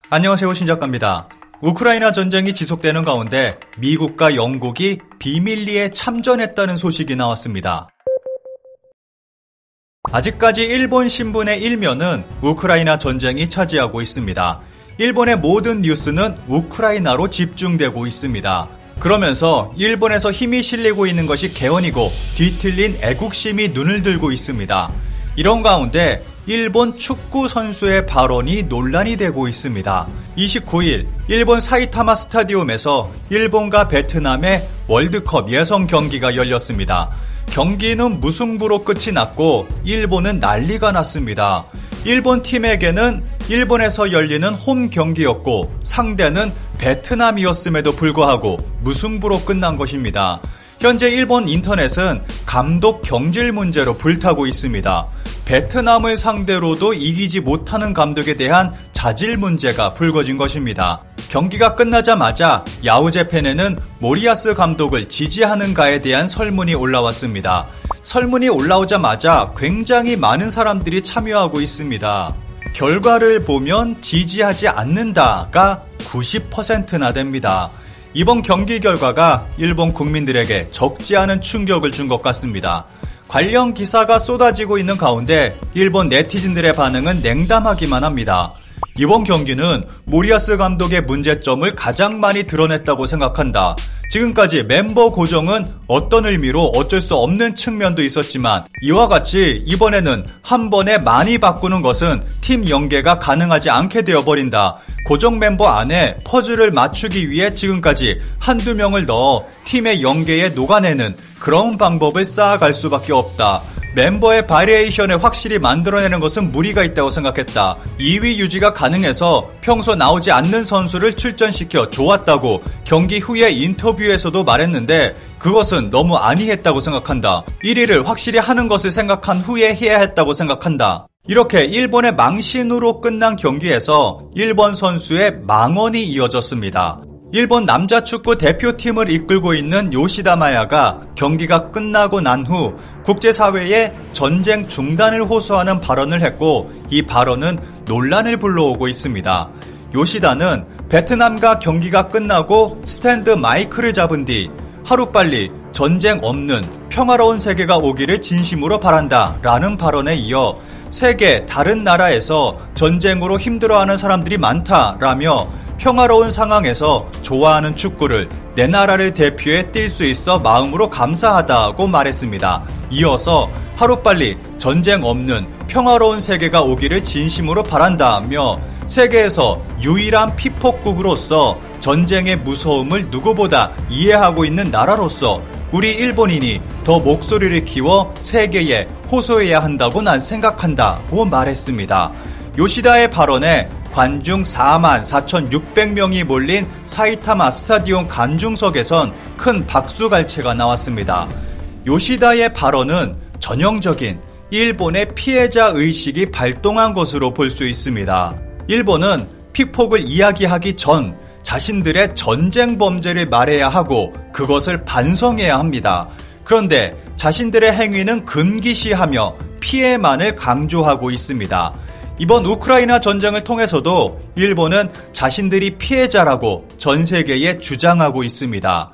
안녕하세요, 신작가입니다. 우크라이나 전쟁이 지속되는 가운데 미국과 영국이 비밀리에 참전했다는 소식이 나왔습니다. 아직까지 일본 신문의 일면은 우크라이나 전쟁이 차지하고 있습니다. 일본의 모든 뉴스는 우크라이나로 집중되고 있습니다. 그러면서 일본에서 힘이 실리고 있는 것이 개헌이고 뒤틀린 애국심이 눈을 들고 있습니다. 이런 가운데 일본 축구 선수의 발언이 논란이 되고 있습니다. 29일 일본 사이타마 스타디움에서 일본과 베트남의 월드컵 예선 경기가 열렸습니다. 경기는 무승부로 끝이 났고 일본은 난리가 났습니다. 일본 팀에게는 일본에서 열리는 홈 경기였고 상대는 베트남이었음에도 불구하고 무승부로 끝난 것입니다. 현재 일본 인터넷은 감독 경질 문제로 불타고 있습니다. 베트남을 상대로도 이기지 못하는 감독에 대한 자질 문제가 불거진 것입니다. 경기가 끝나자마자 야후재팬에는 모리야스 감독을 지지하는가에 대한 설문이 올라왔습니다. 설문이 올라오자마자 굉장히 많은 사람들이 참여하고 있습니다. 결과를 보면 지지하지 않는다가 90%나 됩니다. 이번 경기 결과가 일본 국민들에게 적지 않은 충격을 준 것 같습니다. 관련 기사가 쏟아지고 있는 가운데 일본 네티즌들의 반응은 냉담하기만 합니다. 이번 경기는 모리야스 감독의 문제점을 가장 많이 드러냈다고 생각한다. 지금까지 멤버 고정은 어떤 의미로 어쩔 수 없는 측면도 있었지만 이와 같이 이번에는 한 번에 많이 바꾸는 것은 팀 연계가 가능하지 않게 되어버린다. 고정 멤버 안에 퍼즐을 맞추기 위해 지금까지 한두 명을 넣어 팀의 연계에 녹아내는 그런 방법을 쌓아갈 수밖에 없다. 멤버의 바리에이션을 확실히 만들어내는 것은 무리가 있다고 생각했다. 2위 유지가 가능해서 평소 나오지 않는 선수를 출전시켜 좋았다고 경기 후에 인터뷰에서도 말했는데 그것은 너무 안이했다고 생각한다. 1위를 확실히 하는 것을 생각한 후에 해야 했다고 생각한다. 이렇게 일본의 망신으로 끝난 경기에서 일본 선수의 망언이 이어졌습니다. 일본 남자 축구 대표팀을 이끌고 있는 요시다 마야가 경기가 끝나고 난 후 국제사회에 전쟁 중단을 호소하는 발언을 했고 이 발언은 논란을 불러오고 있습니다. 요시다는 베트남과 경기가 끝나고 스탠드 마이크를 잡은 뒤 하루빨리 전쟁 없는 평화로운 세계가 오기를 진심으로 바란다 라는 발언에 이어 세계 다른 나라에서 전쟁으로 힘들어하는 사람들이 많다라며 평화로운 상황에서 좋아하는 축구를 내 나라를 대표해 뛸 수 있어 마음으로 감사하다고 말했습니다. 이어서 하루빨리 전쟁 없는 평화로운 세계가 오기를 진심으로 바란다며 세계에서 유일한 피폭국으로서 전쟁의 무서움을 누구보다 이해하고 있는 나라로서 우리 일본인이 더 목소리를 키워 세계에 호소해야 한다고 난 생각한다고 말했습니다. 요시다의 발언에 관중 44,600명이 몰린 사이타마 스타디움 관중석에선 큰 박수갈채가 나왔습니다. 요시다의 발언은 전형적인 일본의 피해자 의식이 발동한 것으로 볼 수 있습니다. 일본은 피폭을 이야기하기 전 자신들의 전쟁 범죄를 말해야 하고 그것을 반성해야 합니다. 그런데 자신들의 행위는 금기시하며 피해만을 강조하고 있습니다. 이번 우크라이나 전쟁을 통해서도 일본은 자신들이 피해자라고 전 세계에 주장하고 있습니다.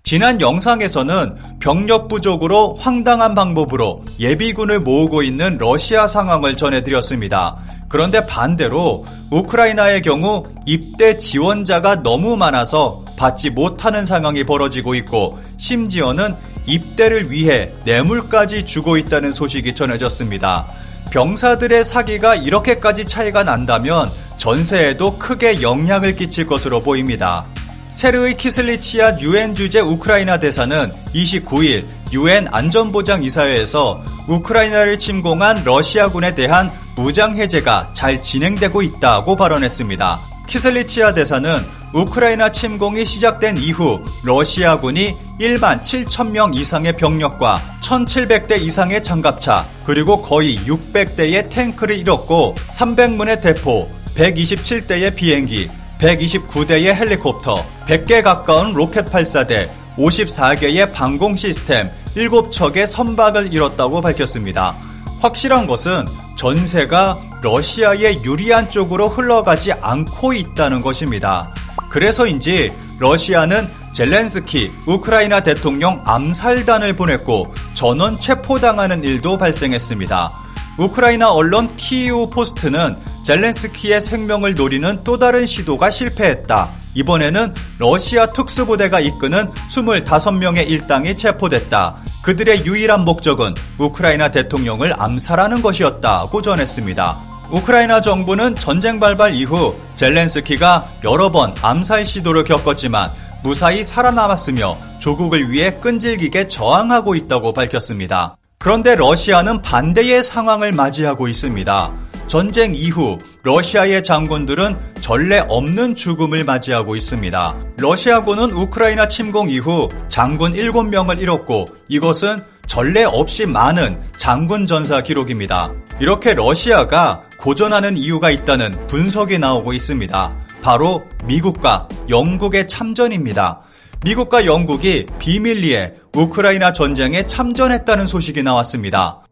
지난 영상에서는 병력 부족으로 황당한 방법으로 예비군을 모으고 있는 러시아 상황을 전해드렸습니다. 그런데 반대로 우크라이나의 경우 입대 지원자가 너무 많아서 받지 못하는 상황이 벌어지고 있고 심지어는 입대를 위해 뇌물까지 주고 있다는 소식이 전해졌습니다. 병사들의 사기가 이렇게까지 차이가 난다면 전세에도 크게 영향을 끼칠 것으로 보입니다. 세르의 키슬리치아 유엔 주재 우크라이나 대사는 29일 유엔 안전보장이사회에서 우크라이나를 침공한 러시아군에 대한 무장 해제가 잘 진행되고 있다고 발언했습니다. 키슬리치아 대사는 우크라이나 침공이 시작된 이후 러시아군이 1만 7천 명 이상의 병력과 1,700대 이상의 장갑차 그리고 거의 600대의 탱크를 잃었고 300문의 대포, 127대의 비행기, 129대의 헬리콥터, 100개 가까운 로켓 발사대, 54개의 방공 시스템, 7척의 선박을 잃었다고 밝혔습니다. 확실한 것은 전세가 러시아의 유리한 쪽으로 흘러가지 않고 있다는 것입니다. 그래서인지 러시아는 젤렌스키 우크라이나 대통령 암살단을 보냈고 전원 체포당하는 일도 발생했습니다. 우크라이나 언론 키이우 포스트는 젤렌스키의 생명을 노리는 또 다른 시도가 실패했다. 이번에는 러시아 특수부대가 이끄는 25명의 일당이 체포됐다. 그들의 유일한 목적은 우크라이나 대통령을 암살하는 것이었다고 전했습니다. 우크라이나 정부는 전쟁 발발 이후 젤렌스키가 여러 번 암살 시도를 겪었지만 무사히 살아남았으며 조국을 위해 끈질기게 저항하고 있다고 밝혔습니다. 그런데 러시아는 반대의 상황을 맞이하고 있습니다. 전쟁 이후 러시아의 장군들은 전례 없는 죽음을 맞이하고 있습니다. 러시아군은 우크라이나 침공 이후 장군 7명을 잃었고 이것은 전례 없이 많은 장군 전사 기록입니다. 이렇게 러시아가 고전하는 이유가 있다는 분석이 나오고 있습니다. 바로 미국과 영국의 참전입니다. 미국과 영국이 비밀리에 우크라이나 전쟁에 참전했다는 소식이 나왔습니다.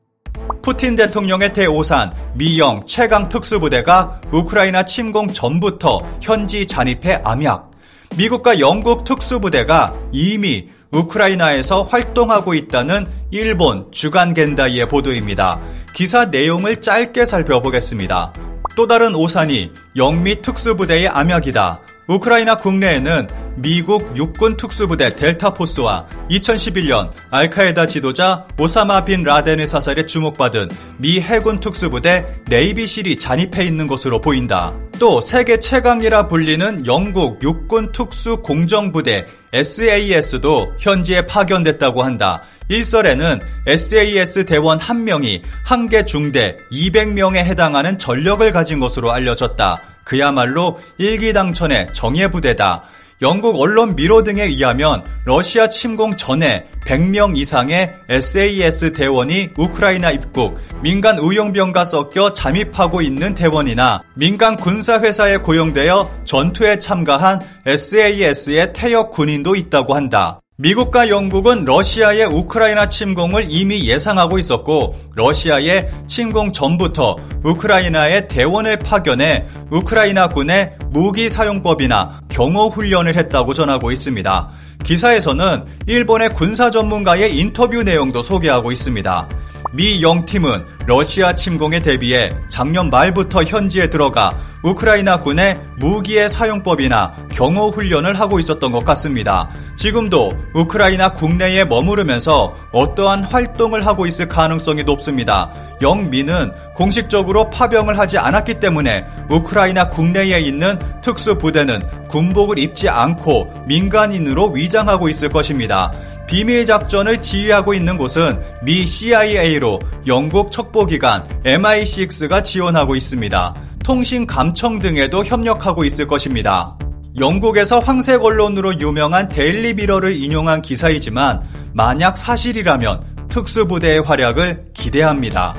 푸틴 대통령의 대오산 미영 최강 특수부대가 우크라이나 침공 전부터 현지 잔입해 암약. 미국과 영국 특수부대가 이미 우크라이나에서 활동하고 있다는 일본 주간 겐다이의 보도입니다. 기사 내용을 짧게 살펴보겠습니다. 또 다른 오산이 영미 특수부대의 암약이다. 우크라이나 국내에는 미국 육군 특수부대 델타포스와 2011년 알카에다 지도자 오사마 빈 라덴의 사살에 주목받은 미 해군 특수부대 네이비실이 잔입해 있는 것으로 보인다. 또 세계 최강이라 불리는 영국 육군 특수 공정부대 SAS도 현지에 파견됐다고 한다. 일설에는 SAS 대원 1명이 한 개 중대 200명에 해당하는 전력을 가진 것으로 알려졌다. 그야말로 일기당천의 정예부대다. 영국 언론 미러 등에 의하면 러시아 침공 전에 100명 이상의 SAS 대원이 우크라이나 입국, 민간 의용병과 섞여 잠입하고 있는 대원이나 민간 군사회사에 고용되어 전투에 참가한 SAS의 퇴역 군인도 있다고 한다. 미국과 영국은 러시아의 우크라이나 침공을 이미 예상하고 있었고 러시아의 침공 전부터 우크라이나에 대원을 파견해 우크라이나군의 무기 사용법이나 경호 훈련을 했다고 전하고 있습니다. 기사에서는 일본의 군사 전문가의 인터뷰 내용도 소개하고 있습니다. 미 영팀은 러시아 침공에 대비해 작년 말부터 현지에 들어가 우크라이나 군의 무기의 사용법이나 경호 훈련을 하고 있었던 것 같습니다. 지금도 우크라이나 국내에 머무르면서 어떠한 활동을 하고 있을 가능성이 높습니다. 영미는 공식적으로 파병을 하지 않았기 때문에 우크라이나 국내에 있는 특수부대는 군복을 입지 않고 민간인으로 위장하고 있을 것입니다. 비밀 작전을 지휘하고 있는 곳은 미 CIA로 영국 첩보기관 MI6가 지원하고 있습니다. 통신 감청 등에도 협력하고 있을 것입니다. 영국에서 황색 언론으로 유명한 데일리 미러를 인용한 기사이지만 만약 사실이라면 특수부대의 활약을 기대합니다.